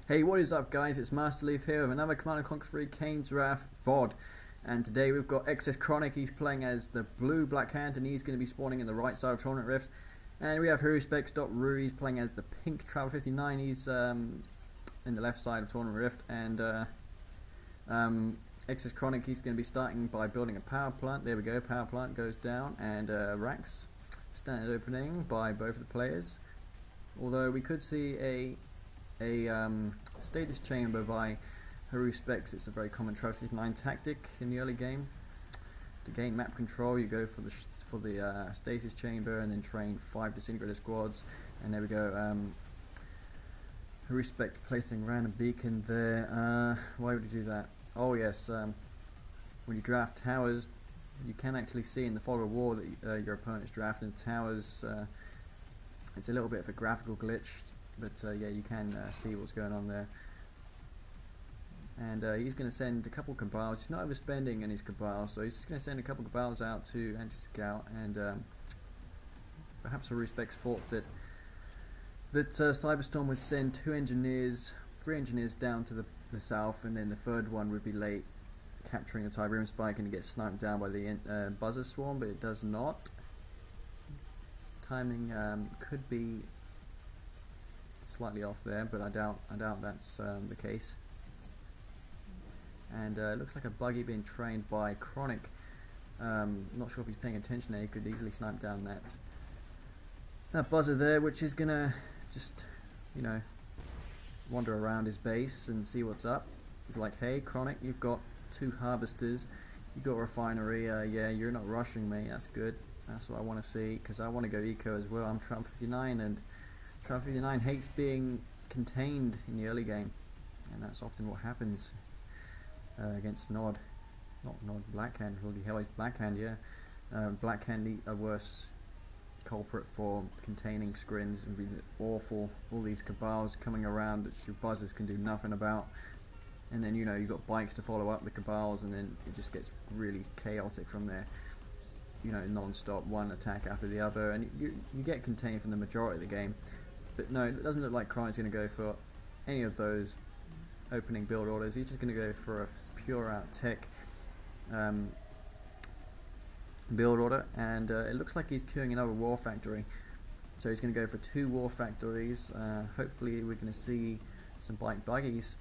Hey, what is up guys, it's Master Leaf here with another Command & Conquer 3 Kane's Wrath VOD. And today we've got eXs.cRoNic. He's playing as the blue Black Hand and he's going to be spawning in the right side of Tournament Rift. And we have eXs.cRoN, he's playing as the pink Travel 59, he's in the left side of Tournament Rift. And eXs.cRoNic, he's going to be starting by building a power plant. There we go, power plant goes down, and racks standard opening by both of the players. Although we could see a status chamber by eXs. It's a very common Travel 59 tactic in the early game. To gain map control, you go for the stasis chamber and then train 5 disintegrator squads. And there we go. eXs placing random beacon there. Why would you do that? Oh yes, when you draft towers, you can actually see in the fog of war that your opponent's drafting towers. It's a little bit of a graphical glitch, but yeah, you can see what's going on there. And he's going to send a couple cabals. He's not overspending in his cabals, so he's just going to send a couple cabals out to anti-scout. And perhaps eXs thought that Cyberstorm would send 3 engineers down to the south, and then the third one would be late, capturing the Tiberium Spike and get sniped down by the Buzzer Swarm, but it does not. Timing could be slightly off there, but I doubt that's the case. And it looks like a buggy being trained by cRoNic. Not sure if he's paying attention there. He could easily snipe down that buzzer there, which is gonna just, you know, wander around his base and see what's up. He's like, hey cRoNic, you've got 2 harvesters, you've got a refinery, yeah, you're not rushing me, that's good. That's what I want to see, because I want to go eco as well. I'm Travel 59, and Travel 59 hates being contained in the early game, and that's often what happens against Nod. Not Nod, Blackhand. Holy hell, he's Blackhand, yeah. Blackhand, a worse culprit for containing scrins, and be awful. All these cabals coming around that your buzzers can do nothing about. And then, you know, you've got bikes to follow up the cabals, and then it just gets really chaotic from there. You know, non-stop, one attack after the other, and you get contained from the majority of the game. But no, it doesn't look like cRoNic's going to go for any of those opening build orders. He's just going to go for a pure out tech build order, and it looks like he's queuing another war factory. So he's going to go for 2 war factories. Hopefully we're going to see some bike buggies.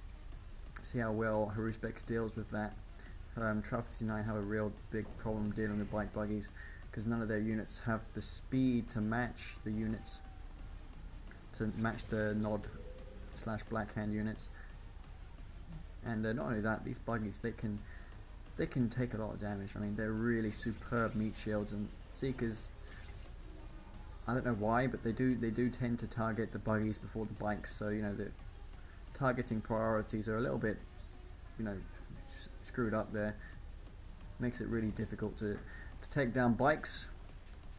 See how well eXs deals with that. Travel 59 have a real big problem dealing with bike buggies, because none of their units have the speed to match the units, to match the Nod / Blackhand units. And not only that, these buggies, they can take a lot of damage. I mean, they're really superb meat shields, and Seekers, I don't know why, but they do tend to target the buggies before the bikes. So, you know, the targeting priorities are a little bit, you know, screwed up there. Makes it really difficult to take down bikes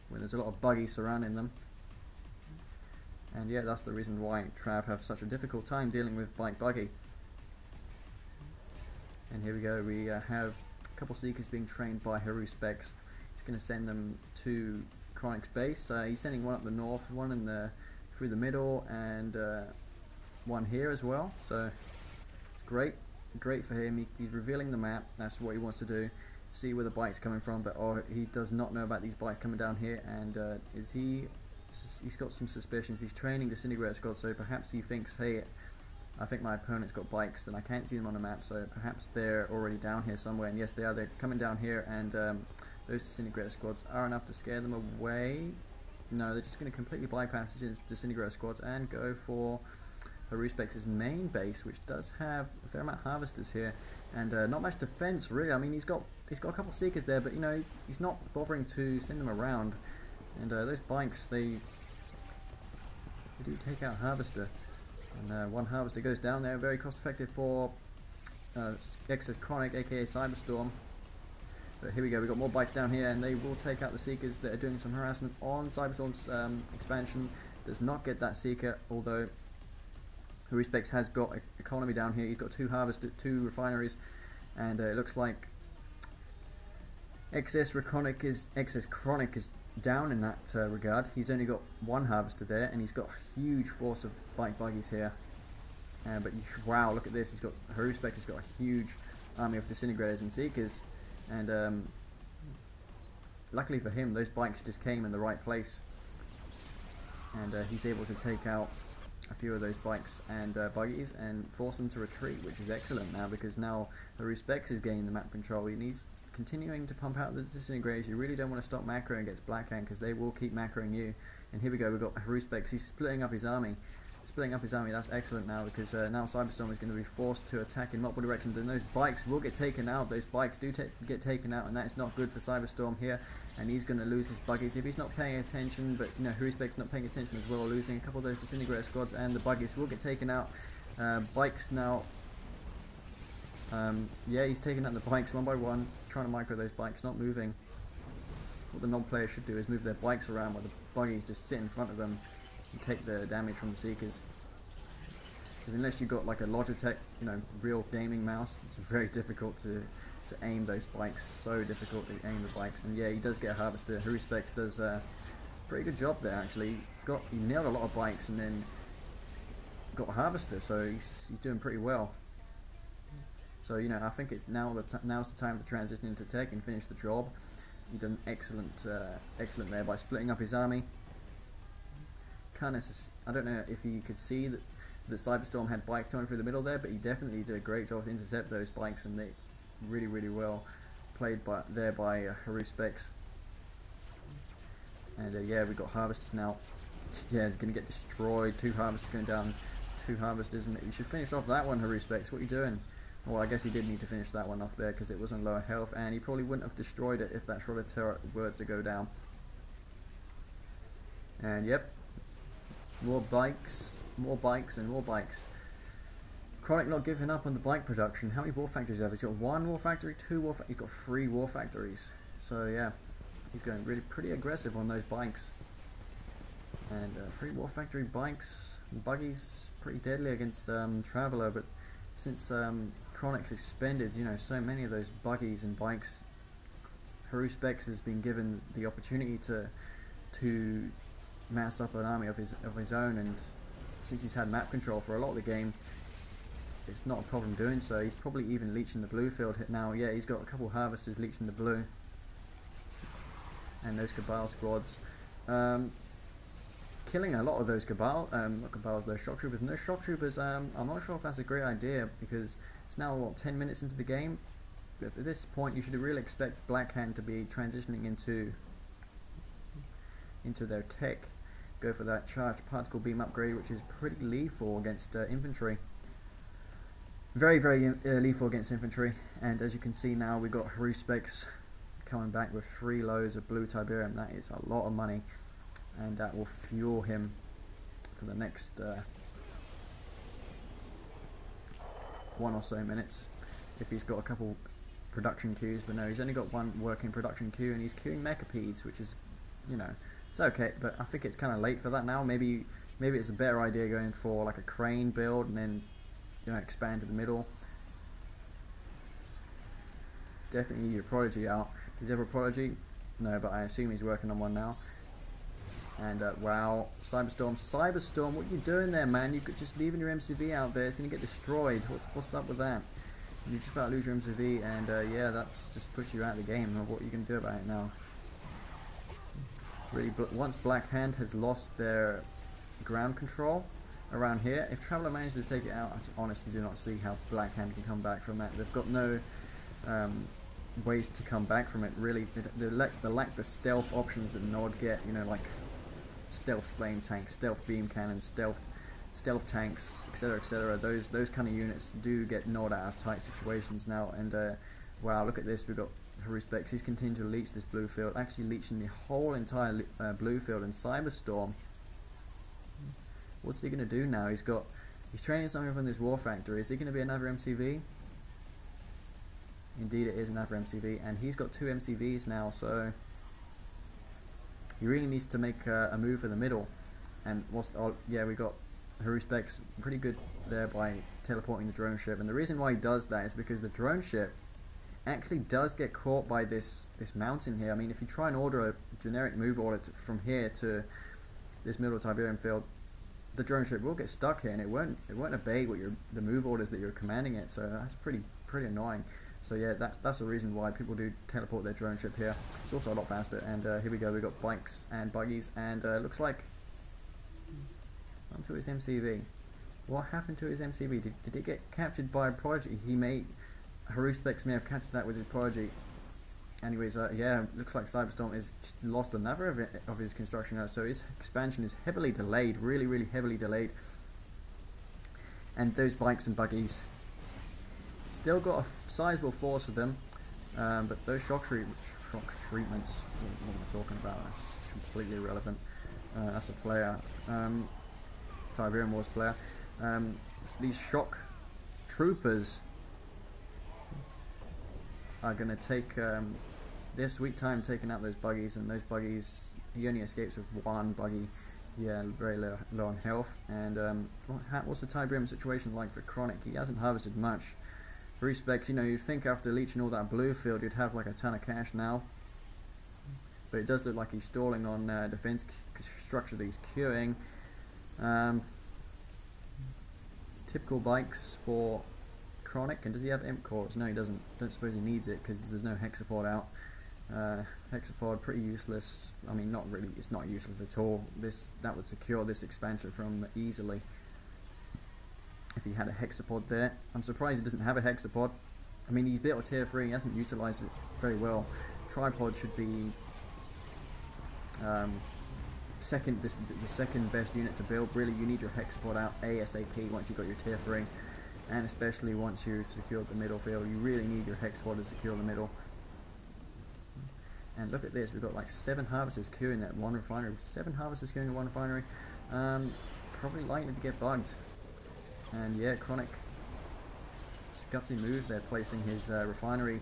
when there's a lot of buggies surrounding them. And yeah, that's the reason why Trav have such a difficult time dealing with bike buggy. And here we go, we have a couple Seekers being trained by eXs. He's going to send them to cRoNic's base. He's sending one up the north, one in through the middle, and one here as well. So it's great for him. He's revealing the map. That's what he wants to do, see where the bike's coming from. But he does not know about these bikes coming down here. And he's got some suspicions. He's training disintegrator squad, so perhaps he thinks, hey, I think my opponent's got bikes and I can't see them on the map, so perhaps they're already down here somewhere. And yes, they are. They're coming down here, and those disintegrator squads are enough to scare them away. No, they're just going to completely bypass the disintegrator squads and go for eXs' main base, which does have a fair amount of harvesters here, and not much defense really. I mean, he's got a couple Seekers there, but you know, he's not bothering to send them around. And those bikes, they do take out harvester, and one harvester goes down there. Very cost effective for eXs.cRoNic, aka Cyberstorm. But here we go, we've got more bikes down here, and they will take out the Seekers that are doing some harassment on Cyberstorm's expansion. Does not get that Seeker, although eXs has got economy down here. He's got 2 refineries, and it looks like eXs.cRoNic is down in that regard. He's only got 1 harvester there, and he's got a huge force of bike buggies here. But wow, look at this. He's got Haruspex has got a huge army of disintegrators and seekers, and luckily for him, those bikes just came in the right place, and he's able to take out a few of those bikes and buggies and force them to retreat, which is excellent now, because now Haruspex is gaining the map control and he's continuing to pump out the disintegrators. You really don't want to stop macroing against Blackhand, because they will keep macroing you. And here we go, we've got Haruspex. He's splitting up his army. That's excellent now, because now Cyberstorm is going to be forced to attack in multiple directions, and those bikes will get taken out. Those bikes do get taken out, and that is not good for Cyberstorm here, and he's going to lose his buggies if he's not paying attention. But you know, Haruspex not paying attention as well, losing a couple of those disintegrator squads, and the buggies will get taken out. Bikes now, yeah, he's taking out the bikes one by one, trying to micro those bikes, not moving. What the non-player should do is move their bikes around while the buggies just sit in front of them and take the damage from the Seekers. Because unless you've got like a Logitech, you know, real gaming mouse, it's very difficult to aim those bikes. So difficult to aim the bikes. And yeah, he does get a Harvester. Haruspex does a pretty good job there actually. He nailed a lot of bikes and then got a Harvester, so he's doing pretty well. So you know, I think it's now's the time to transition into tech and finish the job. He done excellent there by splitting up his army. I don't know if you could see that the Cyberstorm had bikes coming through the middle there, but he definitely did a great job to intercept those bikes, and they really well played by Haruspex. And yeah, we've got Harvesters now. Yeah, it's going to get destroyed. 2 Harvesters going down. 2 Harvesters, and you should finish off that one, Haruspex. What are you doing? Well, I guess he did need to finish that one off there because it was on lower health, and he probably wouldn't have destroyed it if that Shrouded Turret were to go down. And yep, more bikes, and more bikes. cRoNic not giving up on the bike production. How many war factories have he? He's got 1 war factory, 2 war factories. He's got 3 war factories. So yeah, he's going really pretty aggressive on those bikes. And 3 war factory bikes, buggies, pretty deadly against Traveller. But since cRoNic's expended, you know, so many of those buggies and bikes, Haruspex has been given the opportunity to mass up an army of his own, and since he's had map control for a lot of the game, it's not a problem doing so. He's probably even leeching the blue field now. Yeah, he's got a couple Harvesters leeching the blue, and those Cabal squads, killing a lot of those Cabal, not Cabals, those Shock Troopers. And those Shock Troopers, I'm not sure if that's a great idea, because it's now, what, 10 minutes into the game? At this point, you should really expect Blackhand to be transitioning into their tech, go for that charged particle beam upgrade, which is pretty lethal against infantry. Very lethal against infantry. And as you can see now, we've got Haruspex coming back with 3 loads of blue Tiberium. That is a lot of money, and that will fuel him for the next 1 or so minutes, if he's got a couple production queues. But no, he's only got 1 working production queue, and he's queuing Mechapedes, which is, you know, it's okay, but I think it's kind of late for that now. Maybe it's a better idea going for like a crane build and then, you know, expand to the middle. Definitely need your Prodigy out. Does he have a Prodigy? No, but I assume he's working on one now. And wow, Cyberstorm, what are you doing there, man? You could just leaving your MCV out there. It's going to get destroyed. What's up with that? You're just about to lose your MCV, and yeah, that's just push you out of the game. What are you going to do about it now? Really, but once Blackhand has lost their ground control around here, if Traveller manages to take it out, I honestly do not see how Blackhand can come back from that. They've got no ways to come back from it, really. They lack the stealth options that Nod get, you know, like stealth flame tanks, stealth beam cannons, stealth tanks, etc., etc. Those kind of units do get Nod out of tight situations now. And wow, look at this. We've got Haruspex. He's continuing to leech this blue field, actually leeching the whole entire blue field. And Cyberstorm, what's he going to do now? He's training something from this war factory. Is he going to be another MCV? Indeed, it is another MCV, and he's got 2 MCVs now, so he really needs to make a move for the middle. And yeah, we got Haruspex pretty good there by teleporting the drone ship, and the reason why he does that is because the drone ship actually does get caught by this mountain here. I mean, if you try and order a generic move order from here to this middle Tiberium field, the drone ship will get stuck here, and it won't obey what the move orders that you're commanding it. So that's pretty annoying. So yeah, that's the reason why people do teleport their drone ship here. It's also a lot faster. And here we go. We've got bikes and buggies, and looks like onto his MCV. What happened to his MCV? Did it get captured by a Prodigy? Haruspex may have captured that with his Prodigy. Anyways, yeah, looks like Cyberstorm has just lost another of his construction yards, so his expansion is heavily delayed, really heavily delayed. And those bikes and buggies still got a sizable force of them, but those shock treatments, what am I talking about? That's completely irrelevant. That's a player, Tiberium Wars player. These shock troopers are going to take their sweet time taking out those buggies, and those buggies, he only escapes with one buggy, yeah, very low on health. And what's the Tiberium situation like for cRoNic? He hasn't harvested much. Respect, you know, you'd think after leeching all that blue field you'd have like a ton of cash now, but it does look like he's stalling on defense structure that he's queuing. Typical bikes for cRoNic. And does he have imp cores? No, he doesn't. Don't suppose he needs it because there's no hexapod out. Hexapod pretty useless. I mean, not really. It's not useless at all. That would secure this expansion from easily if he had a hexapod there. I'm surprised he doesn't have a hexapod. I mean, he's built a tier 3. He hasn't utilized it very well. Tripod should be the second best unit to build. Really, you need your hexapod out ASAP once you've got your tier 3. And especially once you've secured the middle field, you really need your hexapod to secure the middle. And look at this, we've got like 7 harvesters queuing that one refinery. 7 harvesters queuing in one refinery. Probably likely to get bugged. And yeah, cRoNic, gutsy move there, placing his refinery,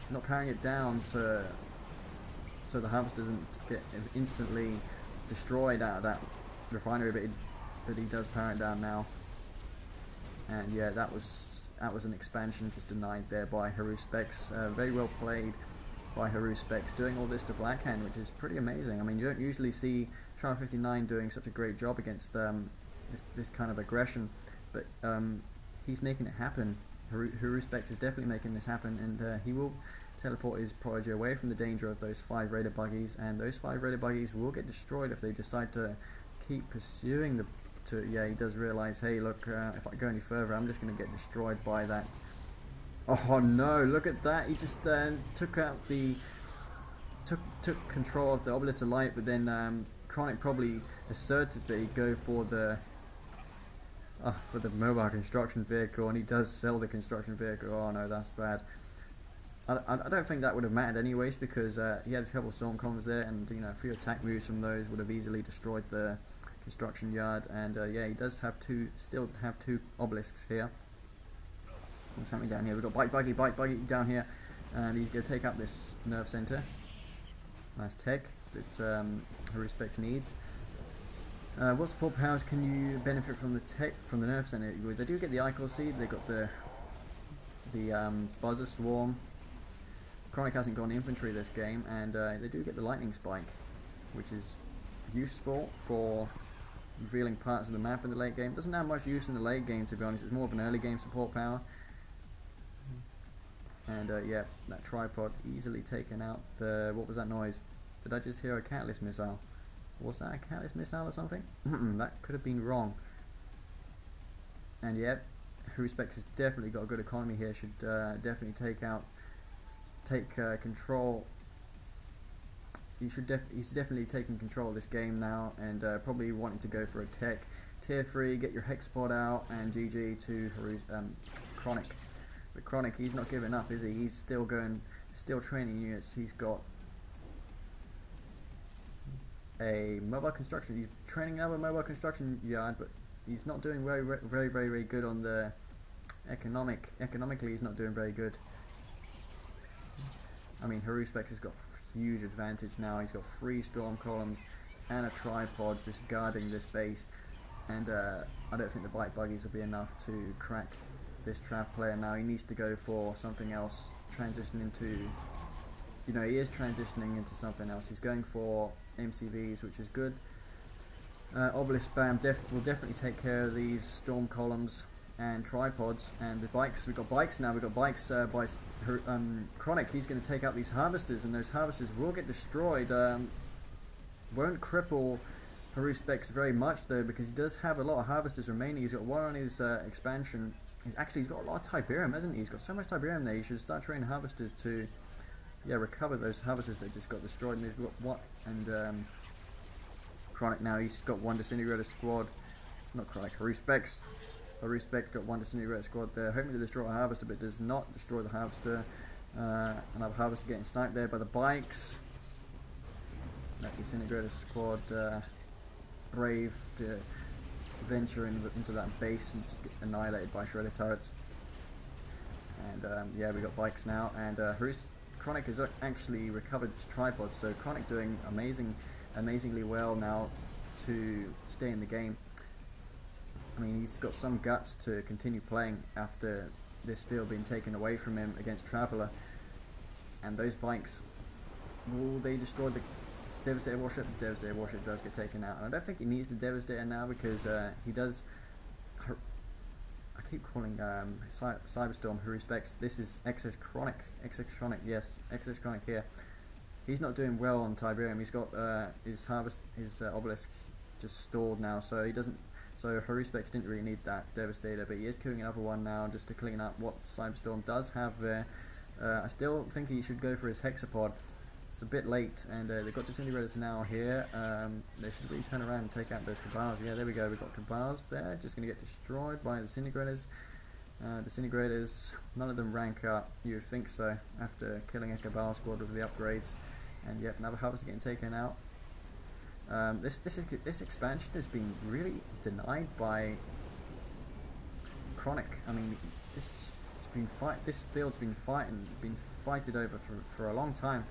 not powering it down so the harvester doesn't get instantly destroyed out of that refinery, but he does power it down now. And yeah, that was an expansion just denied there by Haruspex. Very well played by Haruspex, doing all this to Blackhand, which is pretty amazing. I mean, you don't usually see Channel 59 doing such a great job against this kind of aggression, but he's making it happen. Haruspex is definitely making this happen, and he will teleport his Prodigy away from the danger of those 5 Raider buggies, and those 5 Raider buggies will get destroyed if they decide to keep pursuing yeah, he does realize, hey, look, if I go any further, I'm just going to get destroyed by that. Oh no, look at that! He just took out took control of the Obelisk of Light, but then cRoNic probably asserted that he'd go for the mobile construction vehicle, and he does sell the construction vehicle. Oh no, that's bad. I don't think that would have mattered anyways, because he had a couple of storm columns there, and you know, a few attack moves from those would have easily destroyed the construction yard. And yeah, he does have still have 2 obelisks here. What's happening down here? We've got bike buggy down here, and he's going to take out this nerve center. Nice tech that Haruspex needs. What support powers can you benefit from the nerve center? They do get the Icor Seed. They got the Buzzer Swarm. cRoNic hasn't gone infantry this game, and they do get the Lightning Spike, which is useful for revealing parts of the map in the late game. Doesn't have much use in the late game, to be honest. It's more of an early game support power. And yeah, that tripod easily taken out. What was that noise? Did I just hear a catalyst missile? Was that a catalyst missile or something? That could have been wrong. And yeah, Haruspex has definitely got a good economy here. Should definitely take control. He's definitely taking control of this game now, and probably wanting to go for a tech tier 3, get your hexapod out, and GG to cRoNic. But cRoNic, he's not giving up, is he? He's still training units. He's got a mobile construction. He's training another mobile construction yard, but he's not doing very good on the economically. He's not doing very good. I mean, Haruspex has got huge advantage now. He's got 3 storm columns and a tripod just guarding this base, and I don't think the bike buggies will be enough to crack this trap player. Now he needs to go for something else, transition into, he is transitioning into something else. He's going for MCVs, which is good. Obelisk spam will definitely take care of these storm columns and tripods. And the bikes, we've got bikes now. We've got bikes by cRoNic. He's going to take out these harvesters, and those harvesters will get destroyed. Won't cripple eXs.cRoNic very much though, because he does have a lot of harvesters remaining. He's got one on his expansion. He's got a lot of Tiberium, hasn't he? He's got so much Tiberium there. You should start training harvesters to recover those harvesters that just got destroyed. And he's got what? And cRoNic now, he's got one disintegrator squad. Not cRoNic, eXs.cRoNic's got one disintegrator squad there, hoping to destroy a harvester, but does not destroy the harvester. Another harvester getting sniped there by the bikes. That disintegrator squad brave to venture into that base and just get annihilated by shredder turrets. And yeah, we got bikes now, and cRoNic has actually recovered this tripod, so cRoNic doing amazingly well now to stay in the game. I mean, he's got some guts to continue playing after this field being taken away from him against Traveller. And those bikes, will they destroy the Devastator warship? The Devastator warship does get taken out, and I don't think he needs the Devastator now, because he does. I keep calling Cyberstorm eXs.cRoNic. This is eXs.cRoNic. Yes, eXs.cRoNic here. He's not doing well on Tiberium. He's got his obelisk just stalled now, so he doesn't. So eXs.cRoNic didn't really need that Devastator, but he is killing another one now just to clean up what Cyberstorm does have there. I still think he should go for his Hexapod. It's a bit late, and they've got disintegrators now here. They should really turn around and take out those Cabals. Yeah, there we go. We've got Cabals there, just going to get destroyed by disintegrators. Disintegrators, none of them rank up. You would think so after killing a Cabal squad with the upgrades. And yep, another harvester getting taken out. This expansion has been really denied by cRoNic. I mean, this field's been fighted over for a long time.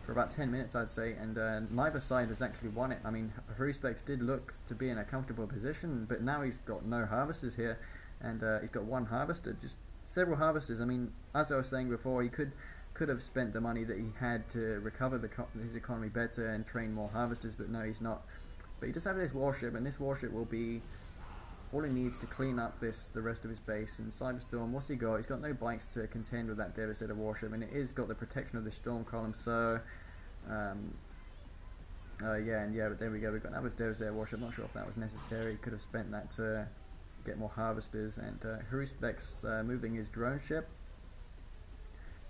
For about 10 minutes, I'd say, and neither side has actually won it. I mean, eXs.cRoNic did look to be in a comfortable position, but now he's got no harvesters here, and he's got one harvester, just several harvesters. I mean, as I was saying before, he could have spent the money that he had to recover his economy better and train more harvesters, but no, he's not. But he does have this warship, and this warship will be all he needs to clean up the rest of his base. And Cyberstorm, what's he got? He's got no bikes to contend with that Devastator warship, and it is got the protection of the storm column. So, but there we go. We've got another Devastator warship. Not sure if that was necessary. Could have spent that to get more harvesters. And eXs.cRoNic's moving his drone ship.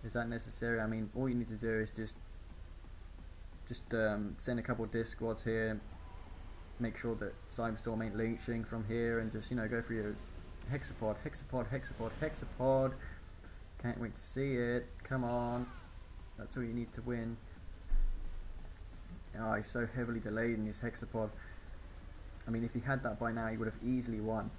Is that necessary? I mean, all you need to do is just send a couple of disc squads here. Make sure that Cyberstorm ain't leeching from here, and just go for your Hexapod. Can't wait to see it. Come on, that's all you need to win. Oh, he's so heavily delayed in his Hexapod. I mean, if he had that by now, he would have easily won.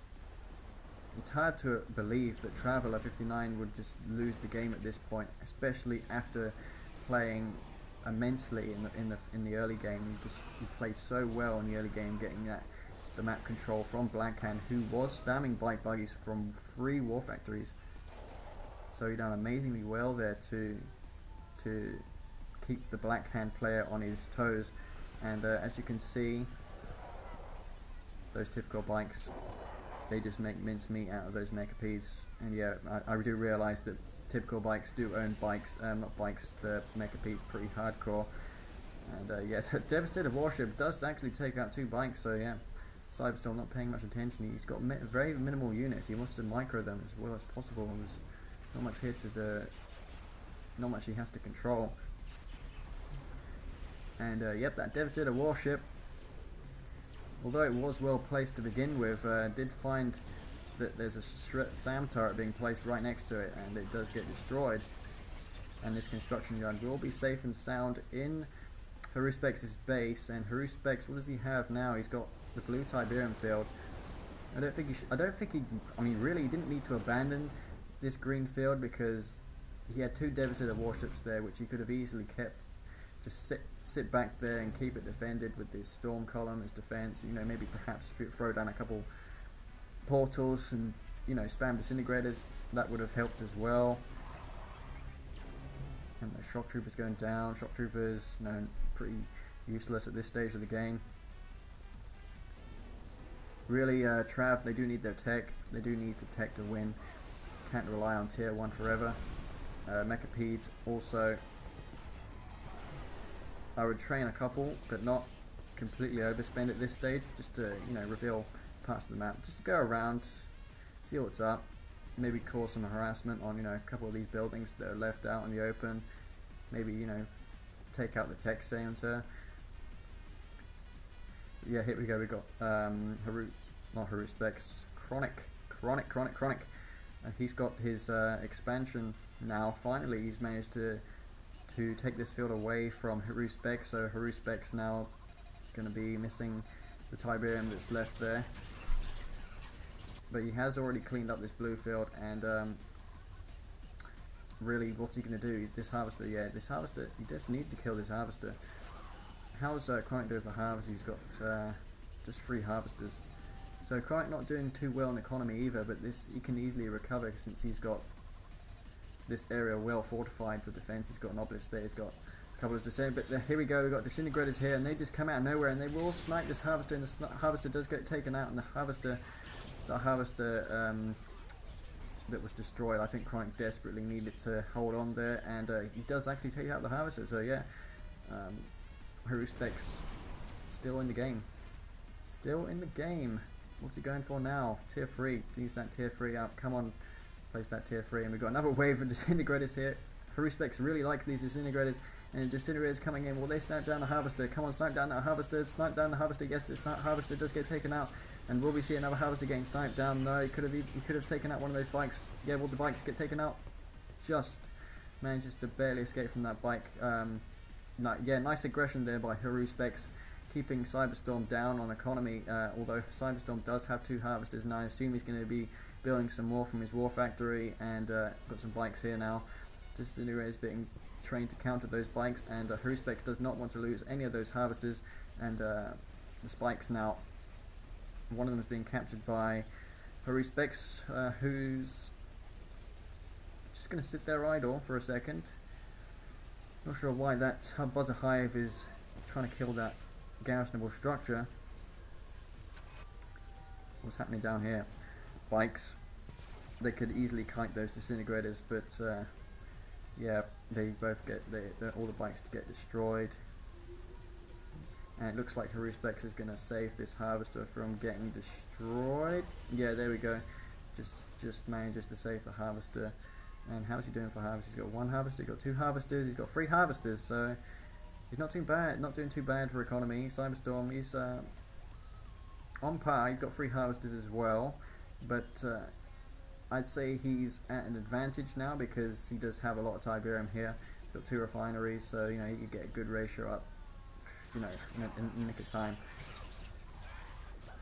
It's hard to believe that Traveller 59 would just lose the game at this point, especially after playing immensely in the early game. He played so well in the early game, getting the map control from Blackhand, who was spamming bike buggies from 3 war factories. So he done amazingly well there to keep the Blackhand player on his toes. And as you can see, those typical bikes, they just make mincemeat out of those Mechapedes. And yeah, I do realise that typical bikes do own bikes, not bikes, the Mechapede's pretty hardcore. And yeah, the Devastator warship does actually take out 2 bikes, so yeah, Cyberstorm not paying much attention. He's got very minimal units. He wants to micro them as well as possible. There's not much here not much he has to control. And yep, that Devastator warship, although it was well placed to begin with, did find that there's a SAM turret being placed right next to it, and it does get destroyed. And this construction yard will be safe and sound in eXs.cRoNic's base. And eXs.cRoNic, what does he have now? He's got the blue Tiberium field. I don't think he. I mean, really, he didn't need to abandon this green field, because he had 2 Devastator warships there, which he could have easily kept. Just sit back there and keep it defended with this storm column as defense. Maybe perhaps throw down a couple portals and spam disintegrators. That would have helped as well. And the shock troopers going down. Shock troopers, pretty useless at this stage of the game. Really, Trav, they do need their tech. They do need the tech to win. Can't rely on tier 1 forever. Mechapeds also. I would train a couple, but not completely overspend at this stage, just to, you know, reveal parts of the map, just to go around, see what's up, maybe cause some harassment on, you know, a couple of these buildings that are left out in the open, maybe, you know, take out the tech center. Yeah, here we go, we got cRoNic. He's got his expansion now. Finally, he's managed to take this field away from eXs.cRoNic, so eXs.cRoNic's now going to be missing the Tiberium that's left there. But he has already cleaned up this blue field, and really, what's he going to do? This harvester, yeah, this harvester, he does need to kill this harvester. How's cRoNic doing for harvest? He's got just 3 harvesters. So cRoNic not doing too well in economy either, but this he can easily recover since he's got this area well fortified with defense. He's got an obelisk there, he's got a couple of but here we go, we've got disintegrators here, and they just come out of nowhere, and they will snipe this harvester, and the harvester does get taken out, and the harvester that was destroyed, I think cRoNic desperately needed to hold on there, and he does actually take out the harvester, so yeah, eXs.cRoNic's still in the game. Still in the game. What's he going for now? Tier 3. Use that tier 3 out. Come on. Place that tier 3. And we've got another wave of disintegrators here. eXs.cRoNic really likes these disintegrators. And the disintegrators coming in. Will they snipe down the harvester? Come on, snipe down that harvester. Snipe down the harvester. Yes, this harvester does get taken out. And will we see another harvester getting sniped down? No, he could have taken out one of those bikes. Yeah, will the bikes get taken out? Just manages to barely escape from that bike. Yeah, nice aggression there by eXs.cRoNic. Keeping Cyberstorm down on economy, although Cyberstorm does have 2 harvesters, and I assume he's going to be building some more from his war factory, and got some bikes here now. Disintegrator is being trained to counter those bikes, and eXs.cRoNic does not want to lose any of those harvesters, and the spikes now, one of them is being captured by eXs.cRoNic, who's just going to sit there idle for a second. Not sure why that buzzer hive is trying to kill that garrisonable structure. What's happening down here? Bikes. They could easily kite those disintegrators, but yeah, they both get all the bikes to get destroyed. And it looks like eXs.cRoNic is going to save this harvester from getting destroyed. Yeah, there we go. Just manages to save the harvester. And how's he doing for harvesters? He's got 1 harvester, he's got 2 harvesters, he's got 3 harvesters, so he's not too bad, not doing too bad for economy. Cyberstorm, he's on par, he's got 3 harvesters as well, but I'd say he's at an advantage now because he does have a lot of Tiberium here. He's got 2 refineries, so you know he could get a good ratio up, you know, in a nick of time.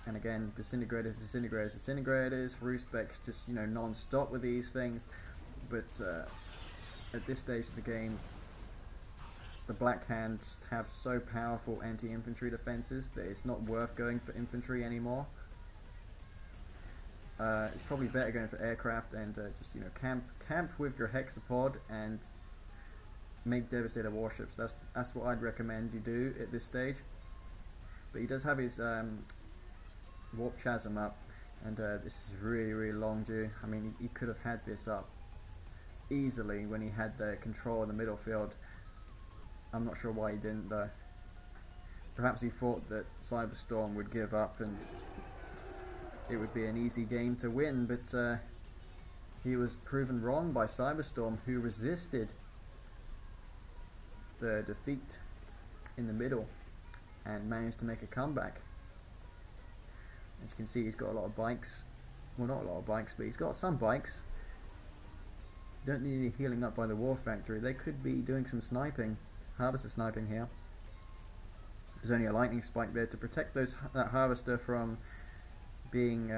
And again, disintegrators, eXs.cRoNic just, you know, non-stop with these things. But at this stage of the game, the Black Hand just have so powerful anti-infantry defenses that it's not worth going for infantry anymore. It's probably better going for aircraft and just, you know, camp with your hexapod and make devastator warships. That's what I'd recommend you do at this stage. But he does have his warp chasm up, and this is really long due. I mean, he could have had this up easily when he had the control in the middle field. I'm not sure why he didn't though. Perhaps he thought that Cyberstorm would give up and it would be an easy game to win, but he was proven wrong by Cyberstorm, who resisted the defeat in the middle and managed to make a comeback. As you can see, he's got a lot of bikes. Well, not a lot of bikes, but he's got some bikes. Don't need any healing up by the war factory. They could be doing some sniping, harvester sniping here. There's only a lightning spike there to protect that harvester from being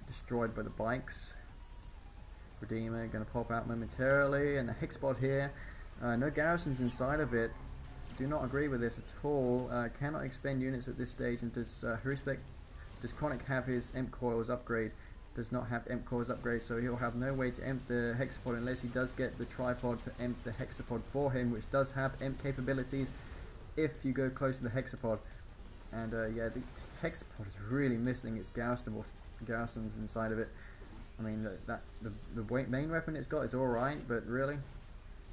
destroyed by the bikes. Redeemer going to pop out momentarily, and the hexpod here. No garrisons inside of it. Do not agree with this at all. Cannot expend units at this stage, and does cRoNic have his EMP coils upgrade? Does not have EMP coils upgrade, so he'll have no way to EMP the hexapod unless he does get the tripod to EMP the hexapod for him, which does have EMP capabilities if you go close to the hexapod. And yeah, the hexapod is really missing its garrisons inside of it. I mean, the main weapon it's got is alright, but really,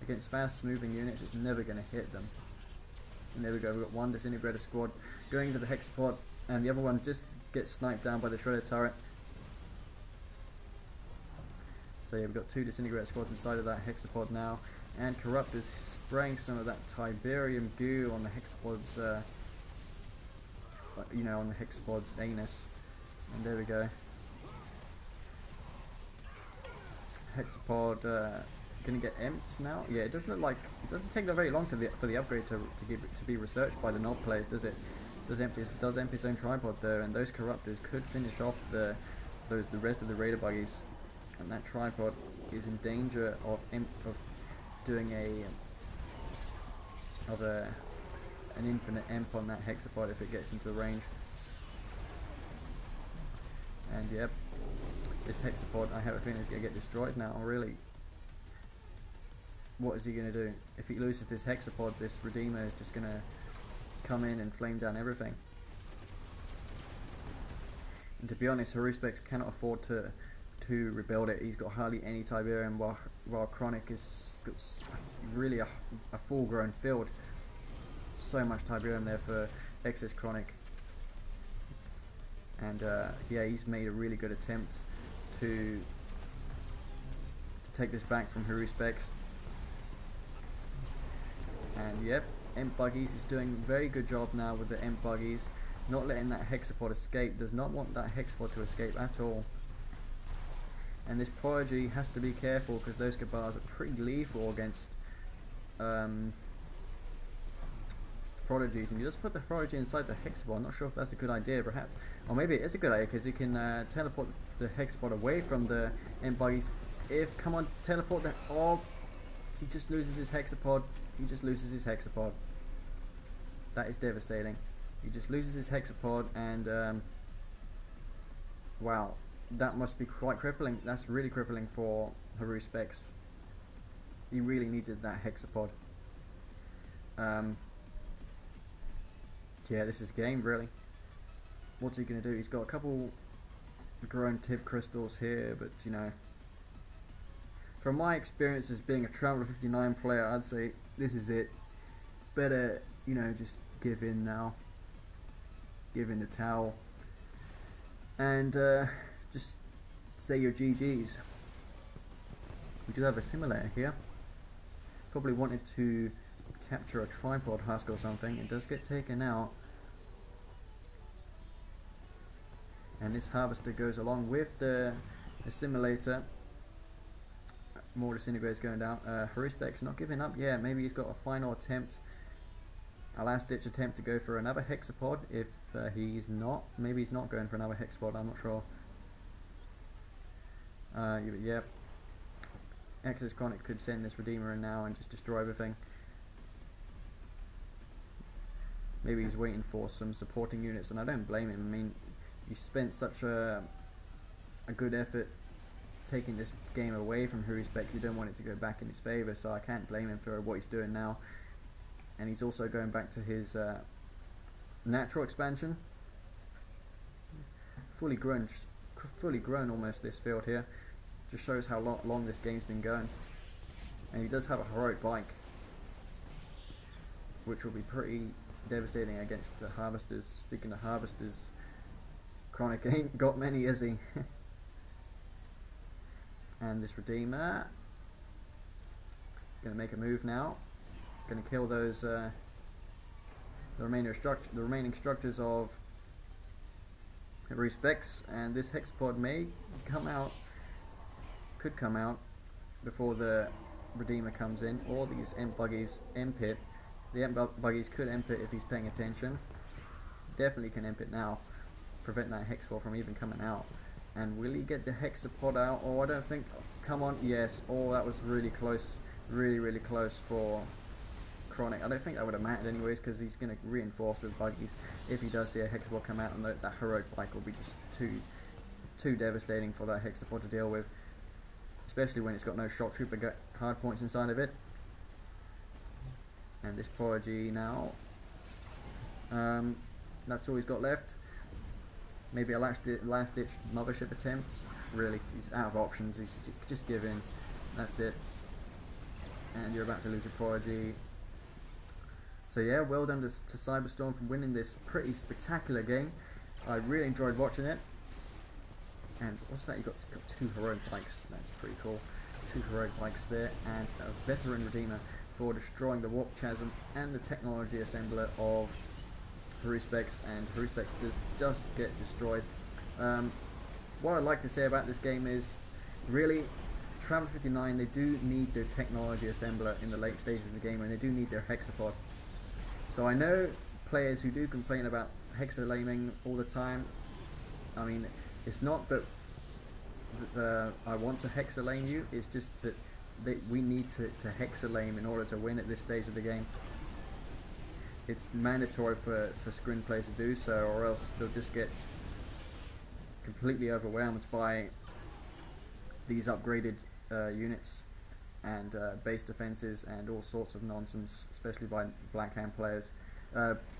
against fast moving units, it's never going to hit them. And there we go, we've got one disintegrator squad going into the hexapod, and the other one just gets sniped down by the shredder turret. So yeah, we've got two disintegrator squads inside of that hexapod now, and Corrupt is spraying some of that Tiberium goo on the hexapod's, you know, on the hexapod's anus. And there we go. Hexapod gonna get emps now. Yeah, it doesn't look like it doesn't take that very long for the upgrade to be researched by the nod players, does it? Does empty its own tripod though, and those corruptors could finish off the rest of the raider buggies, and that tripod is in danger of doing an infinite emp on that hexapod if it gets into the range. And yep, this hexapod, I have a feeling, is going to get destroyed now. Really, what is he going to do? If he loses this hexapod, this Redeemer is just going to come in and flame down everything. And to be honest, Haruspex cannot afford to rebuild it. He's got hardly any Tiberium, while cRoNic is got really a full-grown field. So much Tiberium there for eXs.cRoNic. And yeah, he's made a really good attempt to take this back from Haruspex. And yep, Emp Buggies is doing a very good job now with the Emp Buggies, not letting that hexapod escape. Does not want that hexapod to escape at all. And this Prodigy has to be careful because those Kabars are pretty lethal against Prodigies, and you just put the Prodigy inside the hexapod. I'm not sure if that's a good idea, perhaps, or maybe it is a good idea because he can teleport the hexapod away from the Emp Buggies. Come on, teleport that. Oh, he just loses his hexapod. He just loses his hexapod. That is devastating. He just loses his hexapod, and wow, that must be quite crippling. That's really crippling for Haruspex. He really needed that hexapod. Yeah, this is game, really. What's he going to do? He's got a couple grown tip crystals here, but you know, from my experience as being a Traveler 59 player, I'd say this is it. Better, you know, just give in now. Give in the towel. And just say your GGs. We do have a simulator here. Probably wanted to capture a tripod husk or something. It does get taken out. And this harvester goes along with the simulator. More disintegrators going down. Haruspex not giving up yet. Maybe he's got a final attempt, a last ditch attempt to go for another hexapod. If he's not, maybe he's not going for another hexapod, I'm not sure. Yeah, eXs.cRoNic could send this Redeemer in now and just destroy everything. Maybe he's waiting for some supporting units, and I don't blame him. I mean, he spent such a good effort taking this game away from Haruspex. You don't want it to go back in his favour, so I can't blame him for what he's doing now. And he's also going back to his natural expansion. Fully grown almost, this field here. Just shows how long this game's been going. And he does have a heroic bike, which will be pretty devastating against harvesters. Speaking of harvesters, cRoNic ain't got many, is he? And this Redeemer gonna make a move now. Gonna kill those the remaining structures of Haruspex, and this hexapod may could come out before the Redeemer comes in, or these Emp Buggies emp it. The Emp Buggies could emp it if he's paying attention. Definitely can emp it now, prevent that hexapod from even coming out. And will he get the hexapod out? Oh, I don't think. Come on, yes. Oh, that was really close, really close for cRoNic. I don't think that would have mattered anyways, because he's going to reinforce with buggies if he does see a hexapod come out, and that heroic bike will be just too devastating for that hexapod to deal with, especially when it's got no shock trooper hard points inside of it. And this Prodigy now That's all he's got left. Maybe a last ditch mothership attempt. Really, he's out of options. He's just give in. That's it. And you're about to lose your Prodigy. So yeah, well done to Cyberstorm for winning this pretty spectacular game. I really enjoyed watching it. And what's that? You got 2 heroic bikes. That's pretty cool. 2 heroic bikes there, and a veteran redeemer for destroying the warp chasm and the technology assembler of HeroSpecs, and HeroSpecs does just get destroyed. What I'd like to say about this game is, really, Travel 59, they do need their technology assembler in the late stages of the game, and they do need their hexapod. So I know players who do complain about hexalaming all the time. I mean, it's not that I want to hexalame you, it's just that we need to hexalame in order to win at this stage of the game. It's mandatory for screen players to do so, or else they'll just get completely overwhelmed by these upgraded units and base defenses and all sorts of nonsense, especially by Black Hand players.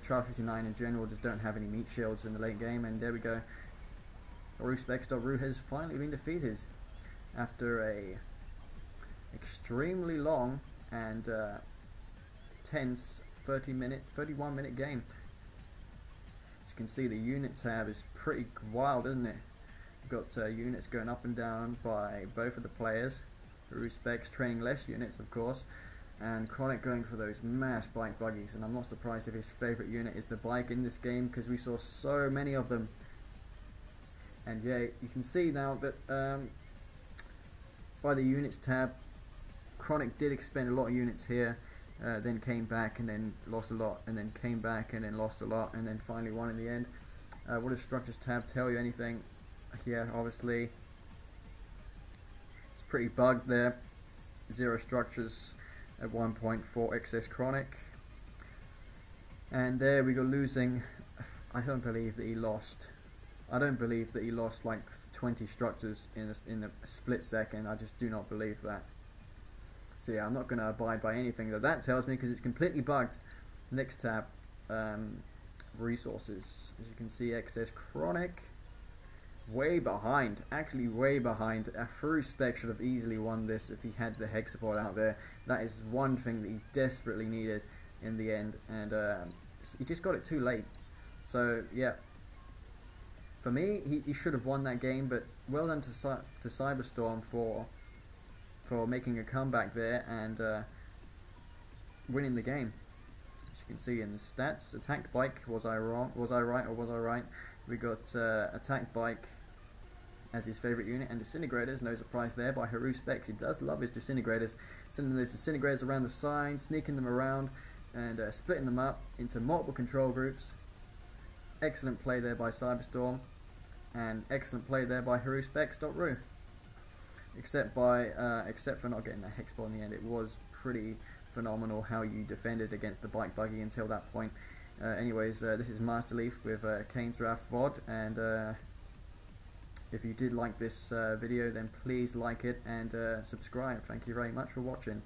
Trial 59 in general just don't have any meat shields in the late game, and there we go. HeroSpecs.ru has finally been defeated after a extremely long and tense 31 minute game. As you can see, the unit tab is pretty wild, isn't it? You've got units going up and down by both of the players. HeroSpecs training less units, of course, and cRoNic going for those mass bike buggies, and I'm not surprised if his favourite unit is the bike in this game, because we saw so many of them. And yeah, you can see now that by the units tab, cRoNic did expend a lot of units here, then came back and then lost a lot, and then came back and then lost a lot, and then finally won in the end. What does structures tab tell you? Anything? Here, obviously, it's pretty bugged there. 0 structures at 1.4 eXs.cRoNic, and there we go, losing. I don't believe that he lost. I don't believe that he lost like 20 structures in a split second. I just do not believe that. So yeah, I'm not going to abide by anything that tells me, because it's completely bugged. Next tab, resources. As you can see, eXs.cRoNic way behind, actually way behind. HeroSpec should have easily won this if he had the hexapod out there. That is one thing that he desperately needed in the end, and he just got it too late. So yeah, for me, he should have won that game, but well done to Cyberstorm for making a comeback there and winning the game. As you can see in the stats, attack bike, was I right or was I right? We got attack bike as his favourite unit, and disintegrators, no surprise there, by HeroSpecs. He does love his disintegrators, sending those disintegrators around the side, sneaking them around and splitting them up into multiple control groups. Excellent play there by Cyberstorm, and excellent play there by HeroSpecs.ru. Except for not getting that hexball in the end. It was pretty phenomenal how you defended against the bike buggy until that point. Anyways, this is Masterleaf with Kane's Wrath VOD, and if you did like this video, then please like it and subscribe. Thank you very much for watching.